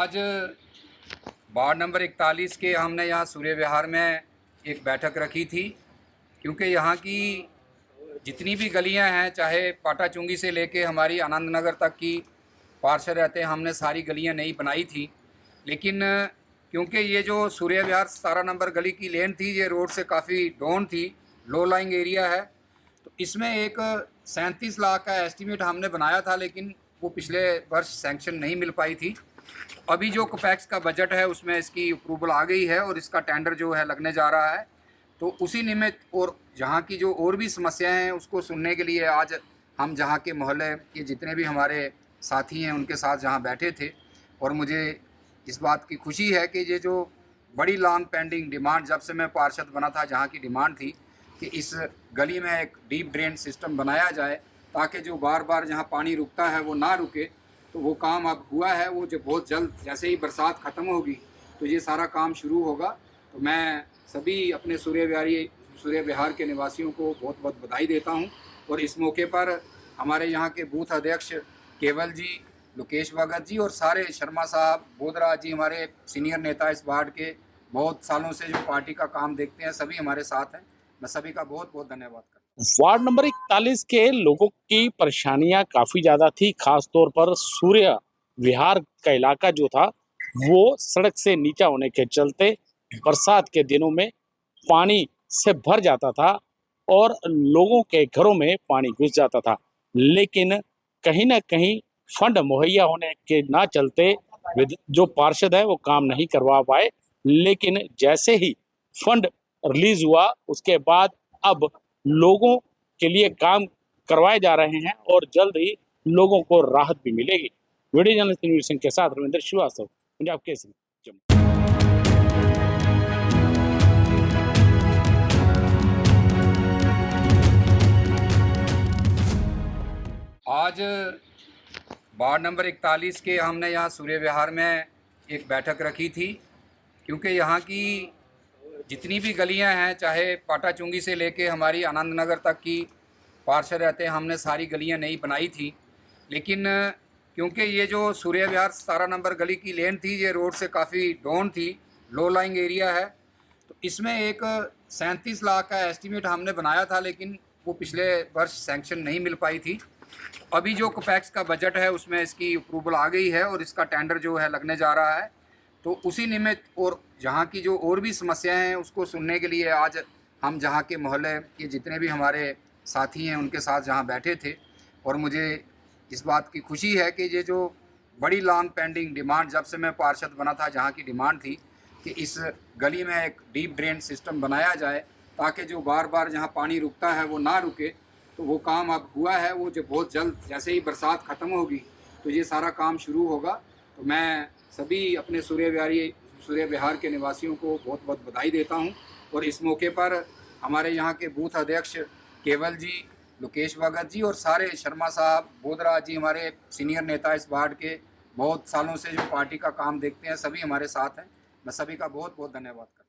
आज ward number 41 के हमने यहाँ सूर्य विहार में एक बैठक रखी थी, क्योंकि यहाँ की जितनी भी गलियाँ हैं, चाहे पाटा चुंगी से लेके हमारी आनंद नगर तक की पार्षद रहते हैं, हमने सारी गलियाँ नई बनाई थी। लेकिन क्योंकि ये जो सूर्य विहार 17 नंबर गली की लेन थी, ये रोड से काफ़ी डाउन थी, लो लाइंग एरिया है, तो इसमें एक 37 लाख का एस्टीमेट हमने बनाया था, लेकिन वो पिछले वर्ष सैंक्शन नहीं मिल पाई थी। अभी जो कोपैक्स का बजट है उसमें इसकी अप्रूवल आ गई है और इसका टेंडर जो है लगने जा रहा है। तो उसी निमित्त और जहाँ की जो और भी समस्याएं हैं उसको सुनने के लिए आज हम जहाँ के मोहल्ले के जितने भी हमारे साथी हैं उनके साथ जहाँ बैठे थे, और मुझे इस बात की खुशी है कि ये जो बड़ी लॉन्ग पेंडिंग डिमांड जब से मैं पार्षद बना था, जहाँ की डिमांड थी कि इस गली में एक डीप ड्रेन सिस्टम बनाया जाए ताकि जो बार बार जहाँ पानी रुकता है वो ना रुके, तो वो काम अब हुआ है। वो जो बहुत जल्द जैसे ही बरसात ख़त्म होगी तो ये सारा काम शुरू होगा। तो मैं सभी अपने सूर्य विहार के निवासियों को बहुत बहुत बधाई देता हूँ। और इस मौके पर हमारे यहाँ के बूथ अध्यक्ष केवल जी, लोकेश भगत जी और सारे शर्मा साहब, बोधरा जी, हमारे सीनियर नेता इस वार्ड के, बहुत सालों से जो पार्टी का काम देखते हैं, सभी हमारे साथ हैं। मैं सभी का बहुत बहुत धन्यवाद करता हूँ। वार्ड नंबर 41 के लोगों की परेशानियां काफी ज्यादा थी। खास तौर पर सूर्य विहार का इलाका जो था वो सड़क से नीचा होने के चलते बरसात के दिनों में पानी से भर जाता था और लोगों के घरों में पानी घुस जाता था। लेकिन कहीं ना कहीं फंड मुहैया होने के ना चलते जो पार्षद है वो काम नहीं करवा पाए। लेकिन जैसे ही फंड रिलीज हुआ उसके बाद अब लोगों के लिए काम करवाए जा रहे हैं और जल्द ही लोगों को राहत भी मिलेगी। वीडियो जर्नलिस्ट न्यूज़ सिंह के साथ रविंद्र श्रीवास्तव, पंजाब केसरी, जम्मू। आज वार्ड नंबर 41 के हमने यहाँ सूर्य विहार में एक बैठक रखी थी, क्योंकि यहाँ की जितनी भी गलियाँ हैं, चाहे पाटा चुंगी से लेके हमारी आनंद नगर तक की पार्षद रहते हैं, हमने सारी गलियाँ नई बनाई थी। लेकिन क्योंकि ये जो सूर्य विहार 17 नंबर गली की लेन थी, ये रोड से काफ़ी डाउन थी, लो लाइंग एरिया है, तो इसमें एक 37 लाख का एस्टीमेट हमने बनाया था, लेकिन वो पिछले वर्ष सैंक्शन नहीं मिल पाई थी। अभी जो कोपैक्स का बजट है उसमें इसकी अप्रूवल आ गई है और इसका टेंडर जो है लगने जा रहा है। तो उसी निमित्त और जहाँ की जो और भी समस्याएं हैं उसको सुनने के लिए आज हम जहाँ के मोहल्ले के जितने भी हमारे साथी हैं उनके साथ जहाँ बैठे थे, और मुझे इस बात की खुशी है कि ये जो बड़ी लॉन्ग पेंडिंग डिमांड जब से मैं पार्षद बना था, जहाँ की डिमांड थी कि इस गली में एक डीप ड्रेन सिस्टम बनाया जाए ताकि जो बार बार जहाँ पानी रुकता है वो ना रुके, तो वो काम अब हुआ है। वो जो बहुत जल्द जैसे ही बरसात ख़त्म होगी तो ये सारा काम शुरू होगा। तो मैं सभी अपने सूर्य विहार के निवासियों को बहुत बहुत बधाई देता हूँ। और इस मौके पर हमारे यहाँ के बूथ अध्यक्ष केवल जी, लोकेश भगत जी और सारे शर्मा साहब, बोधरा जी, हमारे सीनियर नेता इस वार्ड के, बहुत सालों से जो पार्टी का काम देखते हैं, सभी हमारे साथ हैं। मैं सभी का बहुत बहुत धन्यवाद करता हूँ।